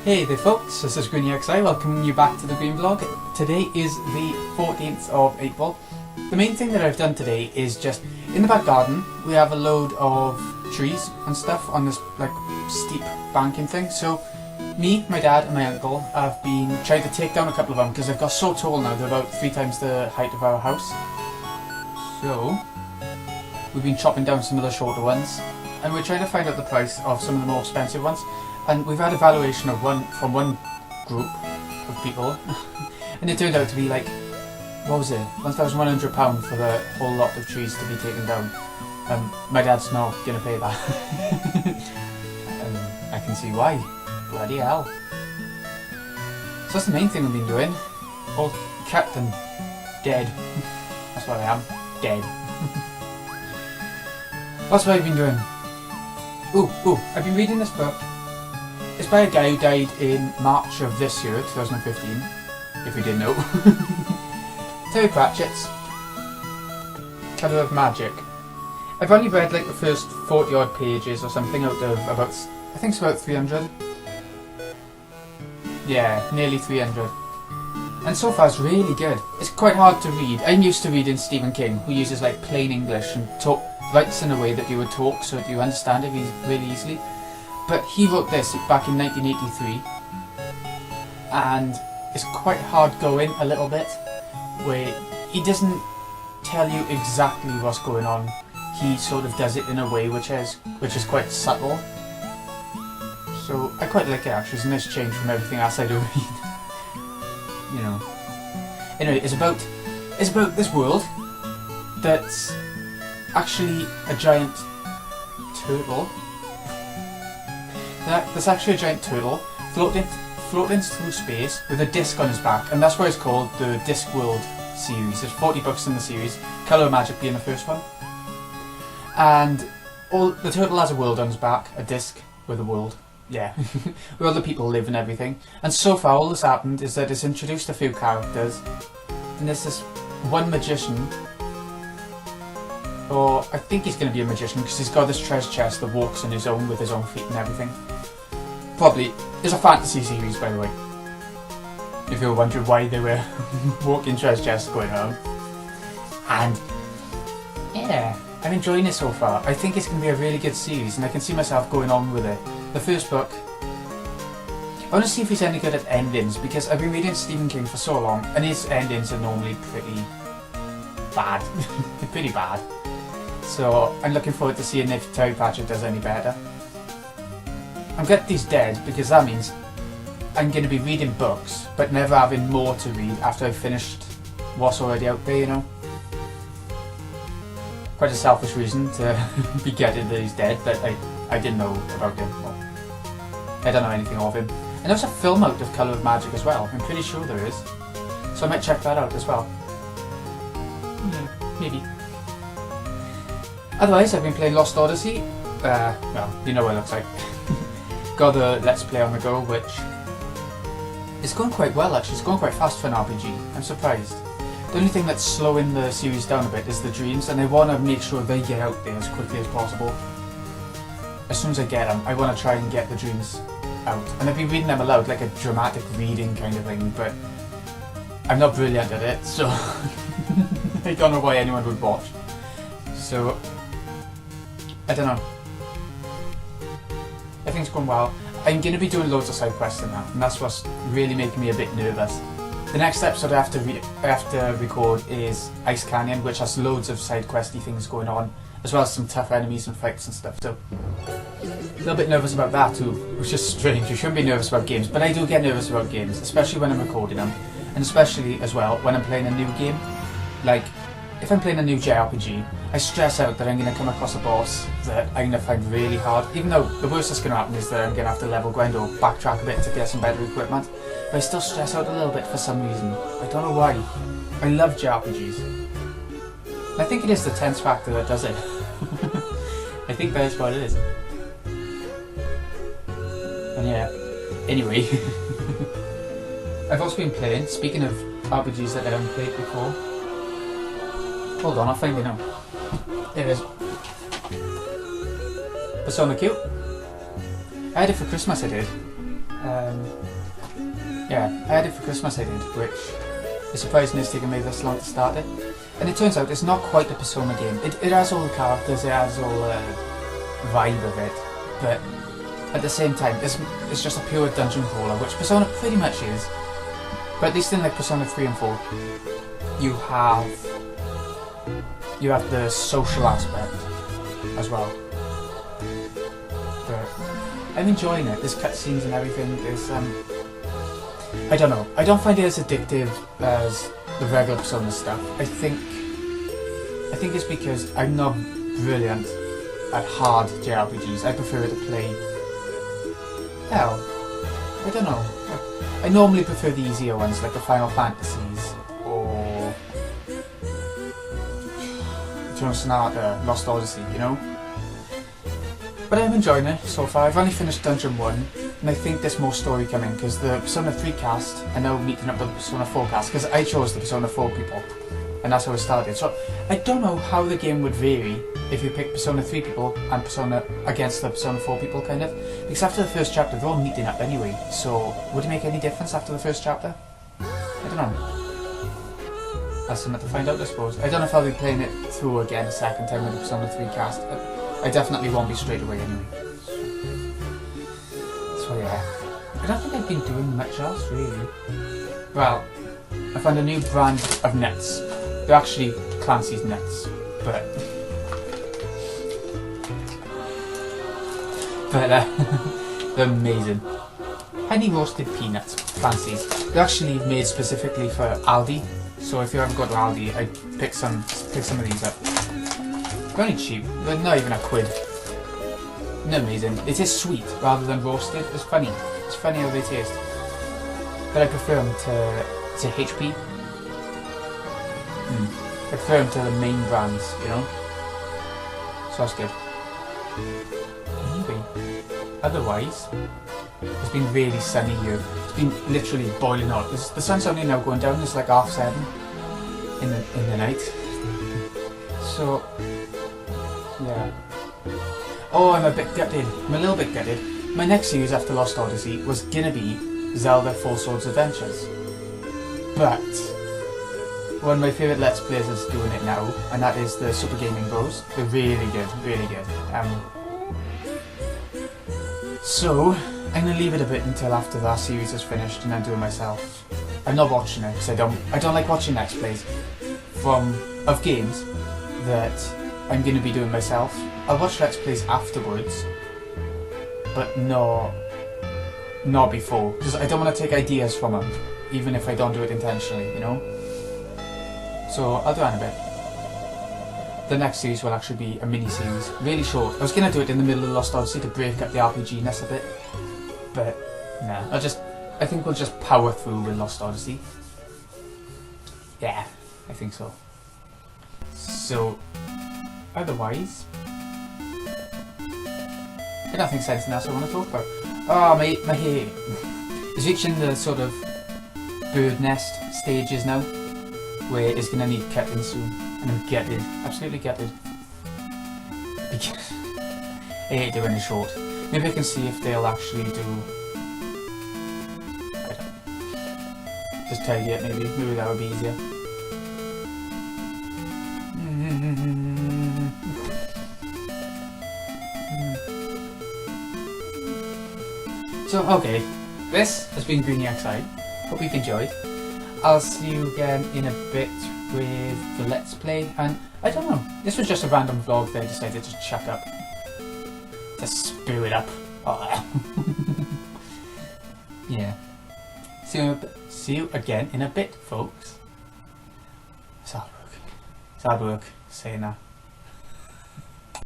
Hey there folks, this is GreenyXI, welcoming you back to the Green Vlog. Today is the 14th of April. The main thing that I've done today is just, in the back garden, we have a load of trees and stuff on this like steep banking thing. So me, my dad and my uncle have been trying to take down a couple of them because they've got so tall now, they're about 3 times the height of our house. So we've been chopping down some of the shorter ones and we're trying to find out the price of some of the more expensive ones. And we've had a valuation of from one group of people and it turned out to be like, what was it, £1,100 for the whole lot of trees to be taken down. My dad's not going to pay that. And I can see why. Bloody hell. So that's the main thing we've been doing. All kept and dead. That's what I am. Dead. That's what I've been doing. Ooh, I've been reading this book. It's by a guy who died in March of this year, 2015, if you didn't know. Terry Pratchett's Colour of Magic. I've only read like the first 40 odd pages or something out of about, I think it's about 300. Yeah, nearly 300. And so far it's really good. It's quite hard to read. I'm used to reading Stephen King, who uses like plain English and writes in a way that you would talk so that you understand it really easily. But he wrote this back in 1983, and it's quite hard going a little bit, where he doesn't tell you exactly what's going on. He sort of does it in a way which is quite subtle. So I quite like it actually. It's a nice change from everything else I do read. You know. Anyway, it's about this world that's actually a giant turtle. There's actually a giant turtle floating through space with a disc on his back, and that's why it's called the Discworld series. There's 40 books in the series, Colour of Magic being the first one. And the turtle has a world on his back, a disc with a world, yeah, where other people live and everything. And so far all that's happened is that it's introduced a few characters, and there's this one magician, or I think he's going to be a magician because he's got this treasure chest that walks on his own with his own feet and everything. Probably, it's a fantasy series by the way, if you were wondering why they were walking treasure chests going home. And yeah, I'm enjoying it so far. I think it's going to be a really good series and I can see myself going on with it. The first book, I want to see if he's any good at endings because I've been reading Stephen King for so long and his endings are normally pretty bad. Pretty bad. So I'm looking forward to seeing if Terry Pratchett does any better. I'm glad he's dead because that means I'm going to be reading books but never having more to read after I've finished what's already out there, you know. Quite a selfish reason to be getting that he's dead, but I didn't know about him. Well, I don't know anything of him. And there's a film out of Colour of Magic as well, I'm pretty sure there is. So I might check that out as well. Yeah, maybe. Otherwise, I've been playing Lost Odyssey. Well, you know what it looks like. Got the Let's Play on the go, which is going quite well actually. It's going quite fast for an RPG. I'm surprised. The only thing that's slowing the series down a bit is the dreams, and I want to make sure they get out there as quickly as possible. As soon as I get them, I want to try and get the dreams out. And I've been reading them aloud, like a dramatic reading kind of thing, but I'm not brilliant at it, so I don't know why anyone would watch. So I don't know. Everything's going well. I'm going to be doing loads of side quests in that, and that's what's really making me a bit nervous. The next episode I have to record is Ice Canyon, which has loads of side questy things going on, as well as some tough enemies and fights and stuff. So a little bit nervous about that too, which is strange. You shouldn't be nervous about games, but I do get nervous about games, especially when I'm recording them, and especially as well when I'm playing a new game. Like, if I'm playing a new JRPG, I stress out that I'm going to come across a boss that I'm going to find really hard, even though the worst that's going to happen is that I'm going to have to level grind or backtrack a bit to get some better equipment. But I still stress out a little bit for some reason. I don't know why. I love JRPGs. And I think it is the tense factor that does it. I think that is what it is. And yeah, anyway. I've also been playing, speaking of RPGs that I haven't played before. Hold on, I'll find it now. There it is. Persona Q. I had it for Christmas, I did. Yeah, I had it for Christmas I did, which is surprising it's taken me this long to start it. And it turns out it's not quite a Persona game. It has all the characters, it has all the vibe of it, but at the same time it's just a pure dungeon crawler, which Persona pretty much is. But at least in like Persona 3 and 4, you have the social aspect as well. But I'm enjoying it. There's cutscenes and everything. There's I don't know. I don't find it as addictive as the regular Persona stuff. I think it's because I'm not brilliant at hard JRPGs. I prefer to play. Hell, I don't know. I normally prefer the easier ones, like the Final Fantasies or Eternal Sonata, Lost Odyssey, you know? But I'm enjoying it so far. I've only finished Dungeon 1, and I think there's more story coming, because the Persona 3 cast are now meeting up with the Persona 4 cast, because I chose the Persona 4 people, and that's how it started. So I don't know how the game would vary if you pick Persona 3 people and Persona against the Persona 4 people, kind of. Because after the first chapter, they're all meeting up anyway, so would it make any difference after the first chapter? I don't know. That's something to find out, I suppose. I don't know if I'll be playing it through again a second time with the Persona 3 cast. I definitely won't be straight away anyway. So yeah, I don't think I've been doing much else really. Well, I found a new brand of nets. They're actually Clancy's nets, but they're amazing. Honey roasted peanuts, Clancy's. They're actually made specifically for Aldi, so if you ever go to Aldi, I'd pick some of these up. They're only cheap, they're not even a quid. They're amazing. It is sweet rather than roasted. It's funny how they taste. But I prefer them to HP. I prefer them to the main brands, you know? So that's good. Anyway, otherwise, it's been really sunny here. It's been literally boiling hot. The sun's only now going down, it's like 7:30 in the night. So, yeah. Oh, I'm a bit gutted. I'm a little bit gutted. My next series after Lost Odyssey was gonna be Zelda 4 Swords Adventures. But one of my favourite Let's Plays is doing it now, and that is the Super Gaming Bros. They're really good, really good. So, I'm gonna leave it a bit until after that series is finished and then do it myself. I'm not watching it because I don't like watching Let's Plays of games that I'm gonna be doing myself. I'll watch Let's Plays afterwards, but not before, because I don't want to take ideas from them, even if I don't do it intentionally, you know? So I'll do that in a bit. The next series will actually be a mini-series, really short. I was going to do it in the middle of Lost Odyssey to break up the RPG-ness a bit, but nah, I think we'll just power through with Lost Odyssey. Yeah, I think so. So, otherwise, I don't think there's anything else I want to talk about. Oh, my hair is reaching the sort of bird nest stages now, where it's going to need cutting soon, and I'm gutted, absolutely gutted. Because I hate doing it short. Maybe I can see if they'll actually do. I don't know. Just tidy it, maybe that would be easier. So, okay, this has been GreenyXI. Hope you've enjoyed. I'll see you again in a bit with the Let's Play, and I don't know, this was just a random vlog that I decided to chuck up. To spew it up. Oh. Yeah. See you again in a bit, folks. It's hard work. Saying that.